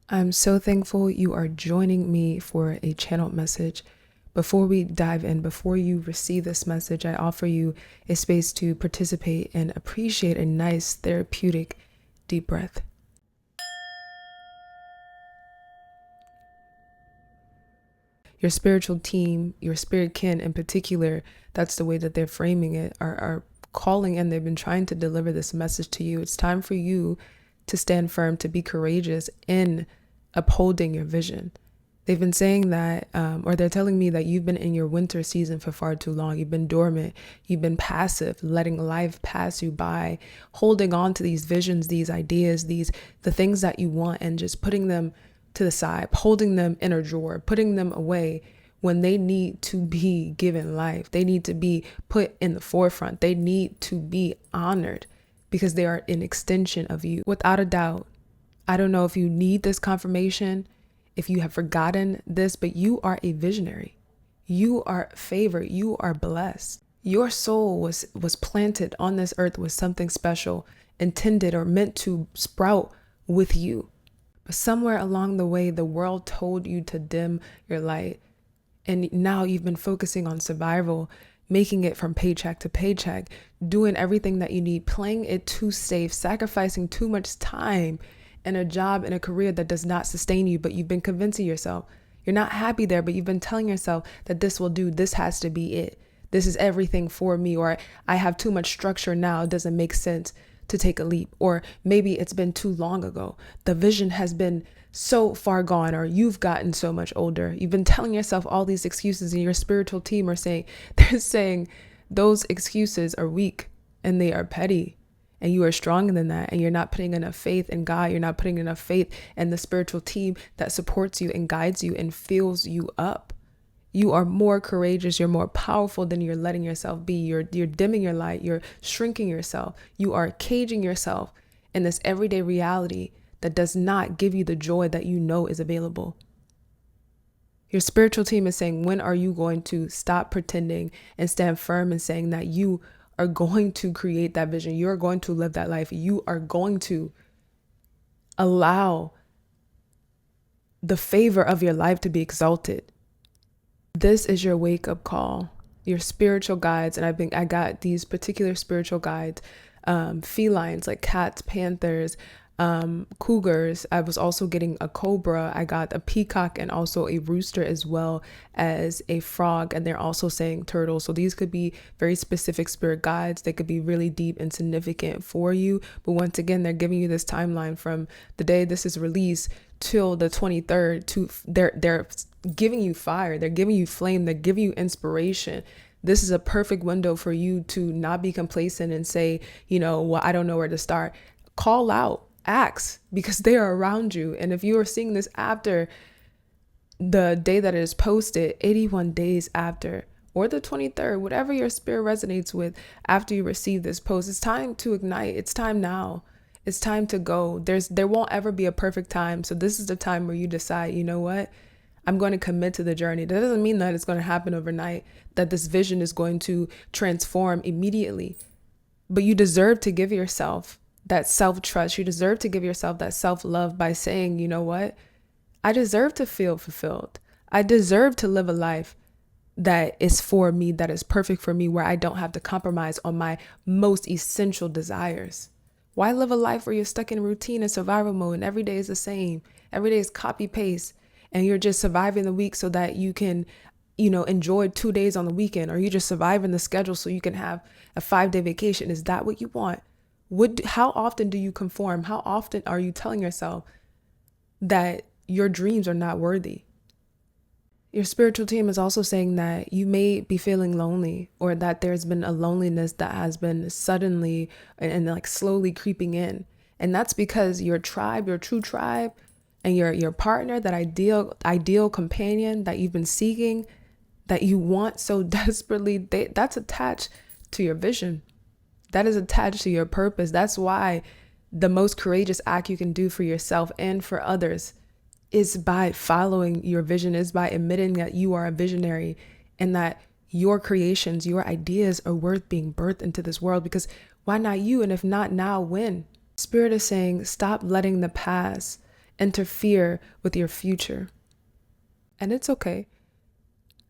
I'm so thankful you are joining me for a channeled message. Before we dive in, before you receive this message, I offer you a space to participate and appreciate a nice therapeutic deep breath. Your spiritual team, your spirit kin in particular, that's the way that they're framing it, are calling and they've been trying to deliver this message to you. It's time for you to stand firm, to be courageous in upholding your vision. They've been saying that, or they're telling me that you've been in your winter season for far too long. You've been dormant. You've been passive, letting life pass you by, holding on to these visions, these ideas, the things that you want, and just putting them to the side, holding them in a drawer, putting them away when they need to be given life. They need to be put in the forefront. They need to be honored because they are an extension of you. Without a doubt, I don't know if you need this confirmation, if you have forgotten this, but you are a visionary. You are favored. You are blessed. Your soul was planted on this earth with something special, intended or meant to sprout with you. But somewhere along the way, the world told you to dim your light. And now you've been focusing on survival, making it from paycheck to paycheck, doing everything that you need, playing it too safe, sacrificing too much time in a job, in a career that does not sustain you. But you've been convincing yourself you're not happy there, but you've been telling yourself that this will do, this has to be it. This is everything for me, or I have too much structure now. It doesn't make sense to take a leap, or maybe it's been too long ago. The vision has been so far gone, or you've gotten so much older. You've been telling yourself all these excuses, and your spiritual team are saying, they're saying those excuses are weak and they are petty, and you are stronger than that. And you're not putting enough faith in God. You're not putting enough faith in the spiritual team that supports you and guides you and fills you up. You are more courageous. You're more powerful than you're letting yourself be. You're dimming your light. You're shrinking yourself. You are caging yourself in this everyday reality that does not give you the joy that you know is available. Your spiritual team is saying, when are you going to stop pretending and stand firm and saying that you are going to create that vision? You're going to live that life. You are going to allow the favor of your life to be exalted. This is your wake-up call. Your spiritual guides, and I got these particular spiritual guides, felines like cats, panthers, cougars. I was also getting a cobra. I got a peacock and also a rooster, as well as a frog. And they're also saying turtle. So these could be very specific spirit guides. They could be really deep and significant for you. But once again, they're giving you this timeline from the day this is released till the 23rd. To they're giving you fire. They're giving you flame. They're giving you inspiration. This is a perfect window for you to not be complacent and say, well, I don't know where to start. Call out. Ask, because they are around you. And if you are seeing this after the day that it is posted, 81 days after, or the 23rd, whatever your spirit resonates with after you receive this post, it's time to ignite. It's time now. It's time to go. There won't ever be a perfect time. So this is the time where you decide, you know what? I'm going to commit to the journey. That doesn't mean that it's going to happen overnight, that this vision is going to transform immediately. But you deserve to give yourself that self-trust. You deserve to give yourself that self-love by saying, you know what? I deserve to feel fulfilled. I deserve to live a life that is for me, that is perfect for me, where I don't have to compromise on my most essential desires. Why live a life where you're stuck in routine and survival mode and every day is the same? Every day is copy paste and you're just surviving the week so that you can, enjoy 2 days on the weekend, or you just survive in the schedule so you can have a 5-day vacation. Is that what you want? How often do you conform? How often are you telling yourself that your dreams are not worthy? Your spiritual team is also saying that you may be feeling lonely, or that there's been a loneliness that has been suddenly and like slowly creeping in. And that's because your tribe, your true tribe, and your partner, that ideal companion that you've been seeking, that you want so desperately, that's attached to your vision. That is attached to your purpose. That's why the most courageous act you can do for yourself and for others is by following your vision, is by admitting that you are a visionary and that your creations, your ideas are worth being birthed into this world. Because why not you? And if not now, when? Spirit is saying, stop letting the past interfere with your future. And it's okay.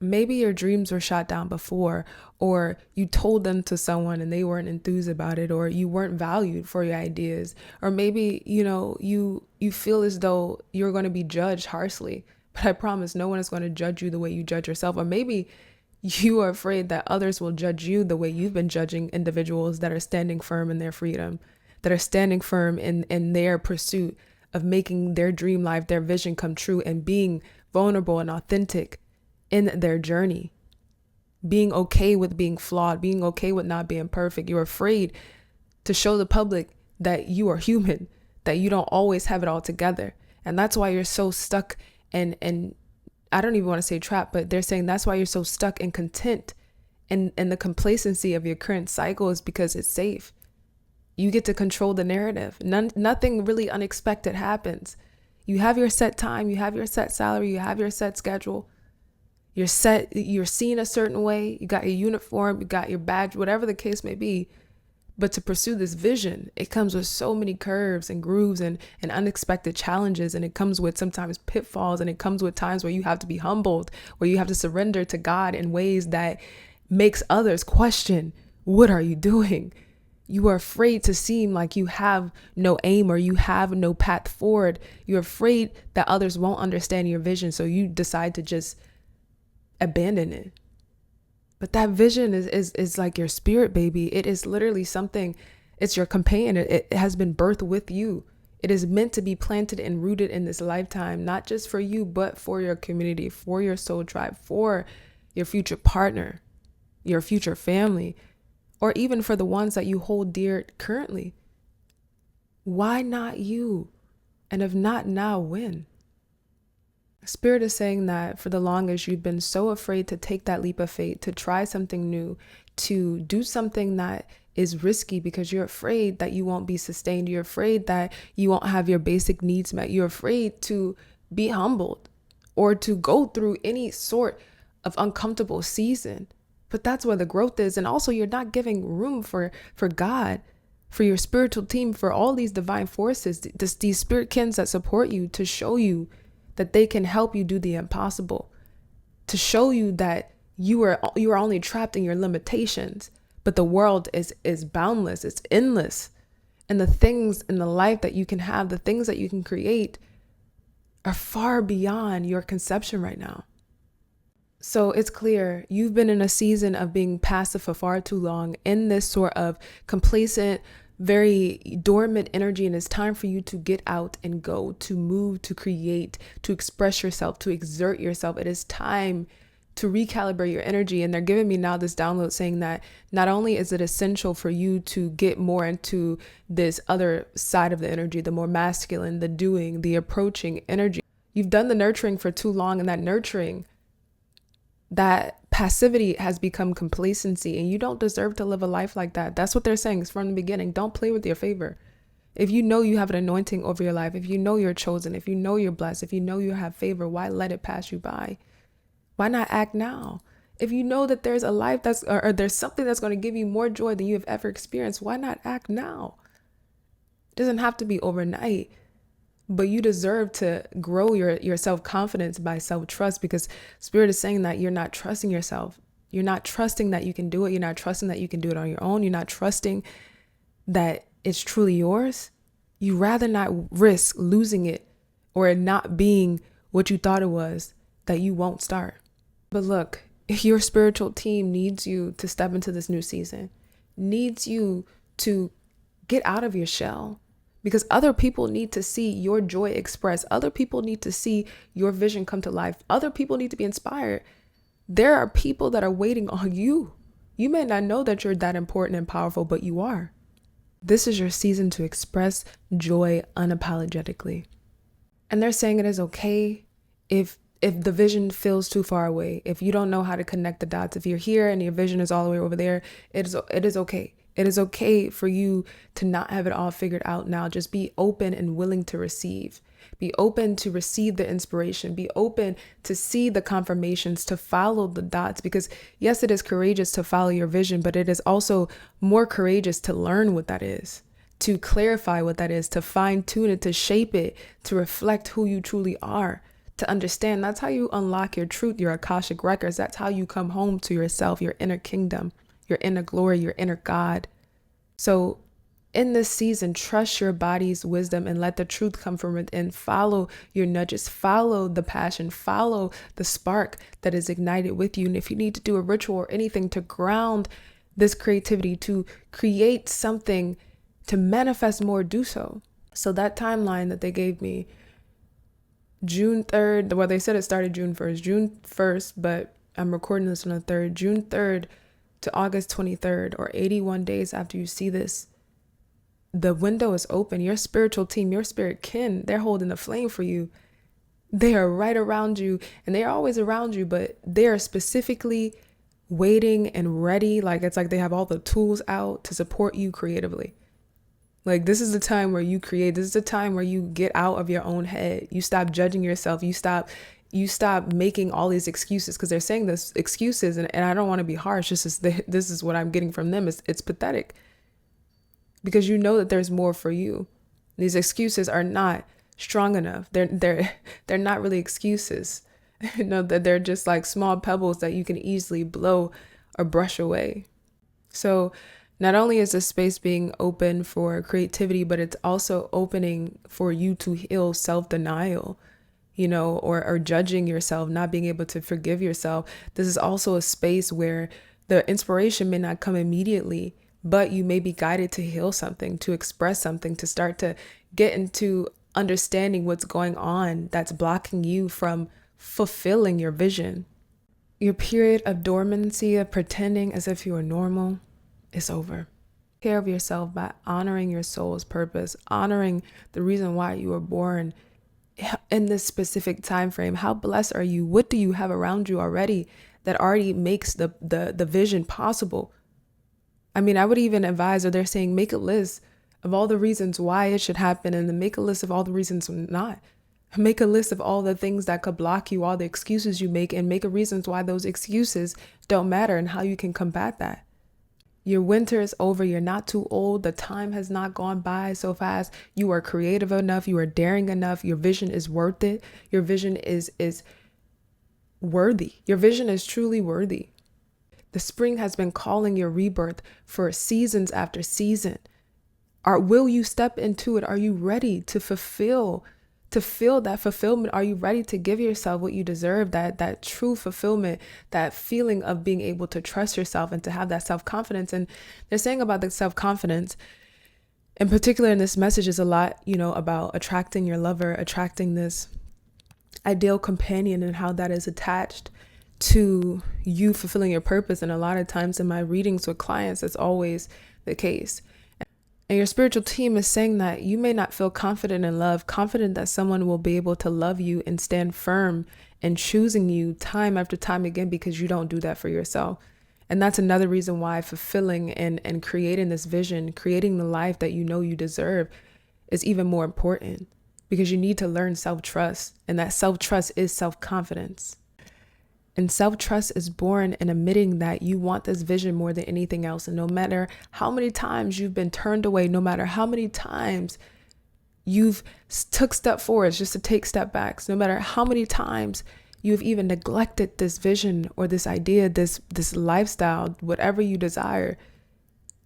Maybe your dreams were shot down before, or you told them to someone and they weren't enthused about it, or you weren't valued for your ideas, or maybe, you feel as though you're going to be judged harshly. But I promise no one is going to judge you the way you judge yourself. Or maybe you are afraid that others will judge you the way you've been judging individuals that are standing firm in their freedom, that are standing firm in their pursuit of making their dream life, their vision come true, and being vulnerable and authentic in their journey, being okay with being flawed, being okay with not being perfect. You're afraid to show the public that you are human, that you don't always have it all together. And that's why you're so stuck and I don't even want to say trapped, but they're saying that's why you're so stuck and content and the complacency of your current cycle is because it's safe. You get to control the narrative. Nothing really unexpected happens. You have your set time, you have your set salary, you have your set schedule. You're seen a certain way, you got your uniform, you got your badge, whatever the case may be. But to pursue this vision, it comes with so many curves and grooves and unexpected challenges. And it comes with sometimes pitfalls, and it comes with times where you have to be humbled, where you have to surrender to God in ways that makes others question, what are you doing? You are afraid to seem like you have no aim or you have no path forward. You're afraid that others won't understand your vision. So you decide to just abandon it. But that vision is like your spirit, baby. It is literally something, it's your companion. It has been birthed with you. It is meant to be planted and rooted in this lifetime, not just for you, but for your community, for your soul tribe, for your future partner, your future family, or even for the ones that you hold dear currently. Why not you? And if not now, when? Spirit is saying that for the longest, you've been so afraid to take that leap of faith, to try something new, to do something that is risky because you're afraid that you won't be sustained. You're afraid that you won't have your basic needs met. You're afraid to be humbled or to go through any sort of uncomfortable season. But that's where the growth is. And also you're not giving room for God, for your spiritual team, for all these divine forces, these spirit kins that support you, to show you that they can help you do the impossible, to show you that you are only trapped in your limitations, but the world is boundless, it's endless. And the things in the life that you can have, the things that you can create are far beyond your conception right now. So it's clear you've been in a season of being passive for far too long, in this sort of complacent, very dormant energy, and it's time for you to get out and go, to move, to create, to express yourself, to exert yourself. It is time to recalibrate your energy. And they're giving me now this download saying that not only is it essential for you to get more into this other side of the energy, the more masculine, the doing, the approaching energy. You've done the nurturing for too long, and that nurturing, that passivity has become complacency, and you don't deserve to live a life like that. That's what they're saying from the beginning. Don't play with your favor. If you know you have an anointing over your life, if you know you're chosen, if you know you're blessed, if you know you have favor, why let it pass you by? Why not act now? If you know that there's a life or there's something that's going to give you more joy than you have ever experienced, why not act now? It doesn't have to be overnight. But you deserve to grow your self-confidence by self-trust, because Spirit is saying that you're not trusting yourself. You're not trusting that you can do it. You're not trusting that you can do it on your own. You're not trusting that it's truly yours. You rather not risk losing it or it not being what you thought it was, that you won't start. But look, if your spiritual team needs you to step into this new season, needs you to get out of your shell, because other people need to see your joy expressed. Other people need to see your vision come to life. Other people need to be inspired. There are people that are waiting on you. You may not know that you're that important and powerful, but you are. This is your season to express joy unapologetically. And they're saying it is okay if the vision feels too far away, if you don't know how to connect the dots, if you're here and your vision is all the way over there, it is okay. It is okay for you to not have it all figured out now. Just be open and willing to receive. Be open to receive the inspiration. Be open to see the confirmations, to follow the dots. Because yes, it is courageous to follow your vision, but it is also more courageous to learn what that is. to clarify what that is, to fine tune it, to shape it, to reflect who you truly are, to understand. That's how you unlock your truth, your Akashic records. That's how you come home to yourself, your inner kingdom, your inner glory, your inner God. So in this season, trust your body's wisdom and let the truth come from within. Follow your nudges, follow the passion, follow the spark that is ignited with you. And if you need to do a ritual or anything to ground this creativity, to create something, to manifest more, do so. So that timeline that they gave me, June 3rd, well, they said it started June 1st, but I'm recording this on the 3rd, June 3rd to August 23rd, or 81 days after you see this, the window is open. Your spiritual team, your spirit kin, they're holding the flame for you. They are right around you, and they are always around you, but they are specifically waiting and ready. Like, it's like they have all the tools out to support you creatively. Like, this is the time where you create. This is the time where you get out of your own head. You stop judging yourself. You stop making all these excuses, because they're saying this excuses, and I don't want to be harsh. This is what I'm getting from them. It's pathetic, because you know that there's more for you. These excuses are not strong enough. They're not really excuses. You know, that they're just like small pebbles that you can easily blow or brush away. So not only is this space being open for creativity, but it's also opening for you to heal self-denial, you know, or judging yourself, not being able to forgive yourself. This is also a space where the inspiration may not come immediately, but you may be guided to heal something, to express something, to start to get into understanding what's going on that's blocking you from fulfilling your vision. Your period of dormancy, of pretending as if you are normal, is over. Take care of yourself by honoring your soul's purpose, honoring the reason why you were born in this specific time frame. How blessed are you? What do you have around you already that already makes the vision possible? I mean, I would even advise, or they're saying, make a list of all the reasons why it should happen, and then make a list of all the reasons not. Make a list of all the things that could block you, all the excuses you make, and make a reasons why those excuses don't matter and how you can combat that. Your winter is over. You're not too old. The time has not gone by so fast. You are creative enough. You are daring enough. Your vision is worth it. Your vision is worthy. Your vision is truly worthy. The spring has been calling your rebirth for seasons after season. Will you step into it? Are you ready to feel that fulfillment? Are you ready to give yourself what you deserve, that true fulfillment, that feeling of being able to trust yourself and to have that self-confidence? And they're saying about the self-confidence, in particular in this message, is a lot, you know, about attracting your lover, attracting this ideal companion, and how that is attached to you fulfilling your purpose. And a lot of times in my readings with clients, it's always the case. And your spiritual team is saying that you may not feel confident in love, confident that someone will be able to love you and stand firm in choosing you time after time again, because you don't do that for yourself. And that's another reason why fulfilling and creating this vision, creating the life that you know you deserve, is even more important, because you need to learn self-trust. And that self-trust is self-confidence. And self-trust is born in admitting that you want this vision more than anything else. And no matter how many times you've been turned away, no matter how many times you've took step forwards just to take step backs, no matter how many times you've even neglected this vision or this idea, this lifestyle, whatever you desire,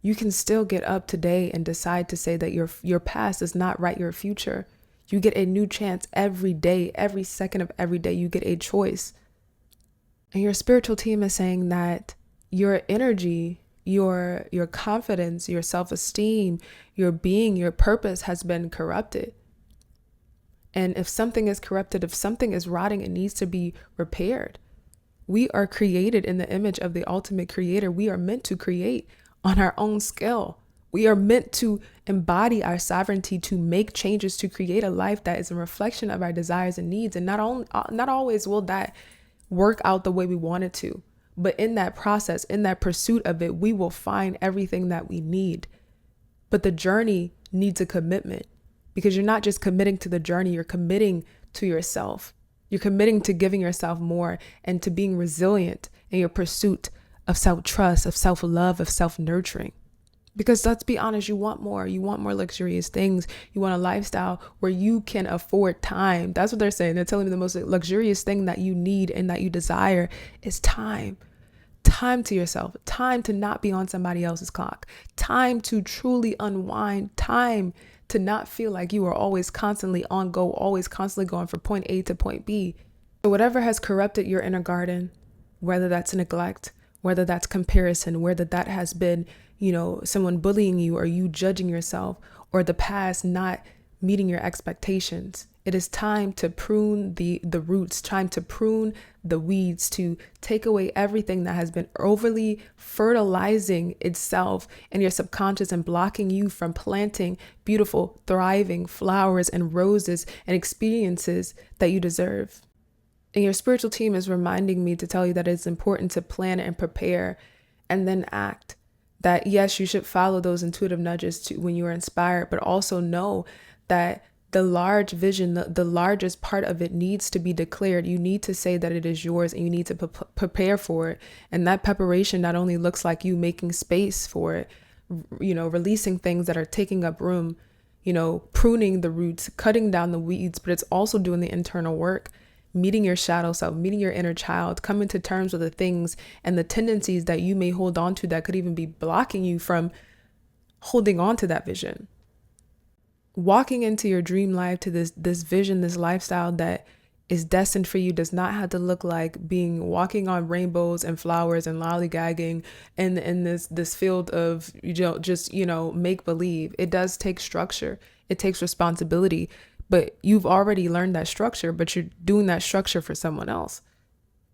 you can still get up today and decide to say that your past does not write your future. You get a new chance every day, every second of every day. You get a choice. And your spiritual team is saying that your energy, your confidence, your self-esteem, your being, your purpose has been corrupted. And if something is corrupted, if something is rotting, it needs to be repaired. We are created in the image of the ultimate creator. We are meant to create on our own scale. We are meant to embody our sovereignty, to make changes, to create a life that is a reflection of our desires and needs. And not always will that work out the way we want it to. But in that process, in that pursuit of it, we will find everything that we need. But the journey needs a commitment, because you're not just committing to the journey, you're committing to yourself. You're committing to giving yourself more and to being resilient in your pursuit of self-trust, of self-love, of self-nurturing. Because let's be honest, you want more. You want more luxurious things. You want a lifestyle where you can afford time. That's what they're saying. They're telling me the most luxurious thing that you need and that you desire is time. Time to yourself. Time to not be on somebody else's clock. Time to truly unwind. Time to not feel like you are always constantly on go, always constantly going from point A to point B. So whatever has corrupted your inner garden, whether that's neglect, whether that's comparison, whether that has been, someone bullying you or you judging yourself or the past not meeting your expectations. It is time to prune the roots, time to prune the weeds, to take away everything that has been overly fertilizing itself in your subconscious and blocking you from planting beautiful, thriving flowers and roses and experiences that you deserve. And your spiritual team is reminding me to tell you that it's important to plan and prepare and then act. That yes, you should follow those intuitive nudges when you are inspired, but also know that the large vision, the largest part of it needs to be declared. You need to say that it is yours and you need to prepare for it. And that preparation not only looks like you making space for it, releasing things that are taking up room, pruning the roots, cutting down the weeds, but it's also doing the internal work, meeting your shadow self, meeting your inner child, coming to terms with the things and the tendencies that you may hold on to that could even be blocking you from holding on to that vision. Walking into your dream life, to this vision, this lifestyle that is destined for you, does not have to look like walking on rainbows and flowers and lollygagging in this field of just make believe. It does take structure. It takes responsibility. But you've already learned that structure, but you're doing that structure for someone else.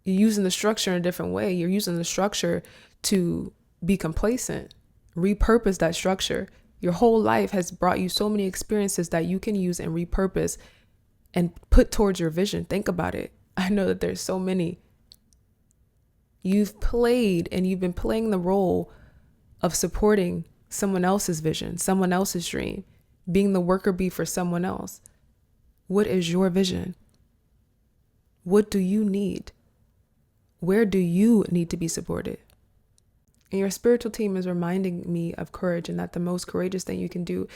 You're using the structure in a different way. You're using the structure to be complacent, repurpose that structure. Your whole life has brought you so many experiences that you can use and repurpose and put towards your vision. Think about it. I know that there's so many. You've played and you've been playing the role of supporting someone else's vision, someone else's dream, being the worker bee for someone else. What is your vision? What do you need? Where do you need to be supported? And your spiritual team is reminding me of courage, and that the most courageous thing you can do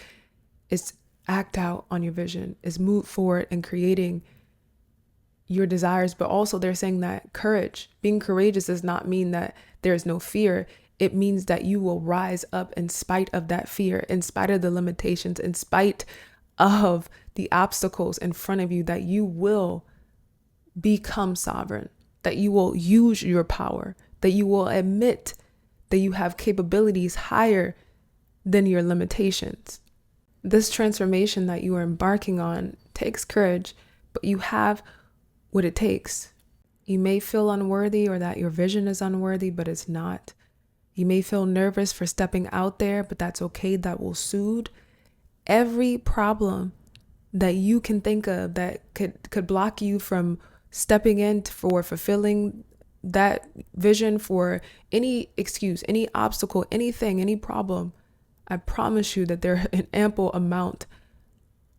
is act out on your vision, is move forward and creating your desires. But also they're saying that being courageous does not mean that there is no fear. It means that you will rise up in spite of that fear, in spite of the limitations, in spite of the obstacles in front of you, that you will become sovereign, that you will use your power, that you will admit that you have capabilities higher than your limitations. This transformation that you are embarking on takes courage, but you have what it takes. You may feel unworthy or that your vision is unworthy, but it's not. You may feel nervous for stepping out there, but that's okay. That will soothe. Every problem that you can think of that could block you from stepping in for fulfilling that vision, for any excuse, any obstacle, anything, any problem, I promise you that there are an ample amount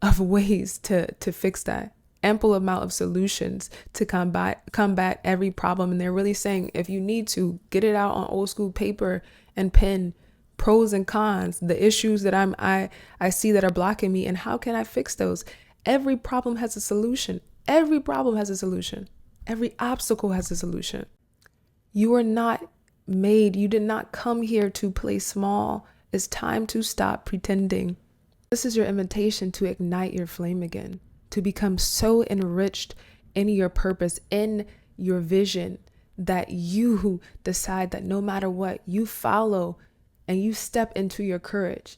of ways to fix that, ample amount of solutions to combat every problem. And they're really saying, if you need to, get it out on old school paper and pen, pros and cons, the issues that I see that are blocking me, and how can I fix those? Every problem has a solution. Every problem has a solution. Every obstacle has a solution. You are not you did not come here to play small. It's time to stop pretending. This is your invitation to ignite your flame again, to become so enriched in your purpose, in your vision, that you decide that no matter what, you follow and you step into your courage,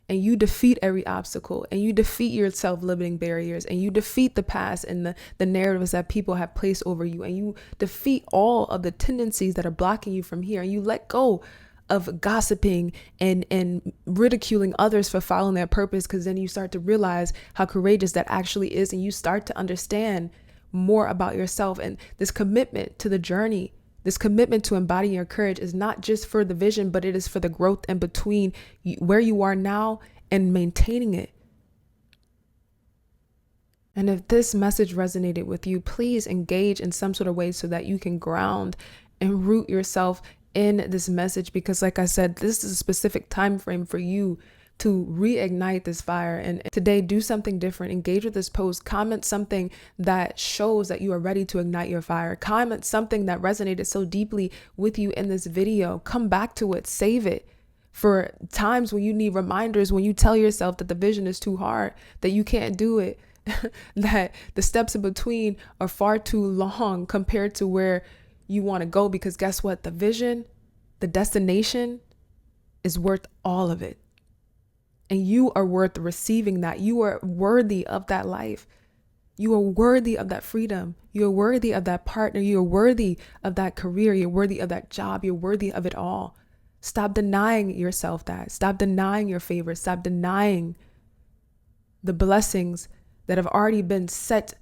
and you defeat every obstacle, and you defeat your self-limiting barriers, and you defeat the past and the narratives that people have placed over you, and you defeat all of the tendencies that are blocking you from here, and you let go of gossiping and ridiculing others for following their purpose, because then you start to realize how courageous that actually is, and you start to understand more about yourself. And this commitment to the journey, this commitment to embodying your courage, is not just for the vision, but it is for the growth in between where you are now and maintaining it. And if this message resonated with you, please engage in some sort of way so that you can ground and root yourself in this message, because like I said, this is a specific time frame for you to reignite this fire. And today, do something different. Engage with this post. Comment something that shows that you are ready to ignite your fire. Comment something that resonated so deeply with you in this video. Come back to it. Save it for times when you need reminders, when you tell yourself that the vision is too hard, that you can't do it, that the steps in between are far too long compared to where you want to go. Because guess what? The vision, the destination is worth all of it. And you are worth receiving that. You are worthy of that life. You are worthy of that freedom. You are worthy of that partner. You are worthy of that career. You're worthy of that job. You're worthy of it all. Stop denying yourself that. Stop denying your favor. Stop denying the blessings that have already been set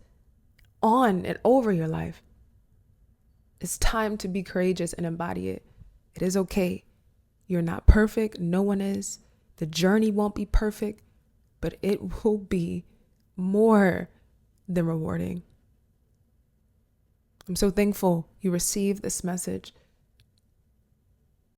on and over your life. It's time to be courageous and embody it. It is okay. You're not perfect. No one is. The journey won't be perfect, but it will be more than rewarding. I'm so thankful you received this message.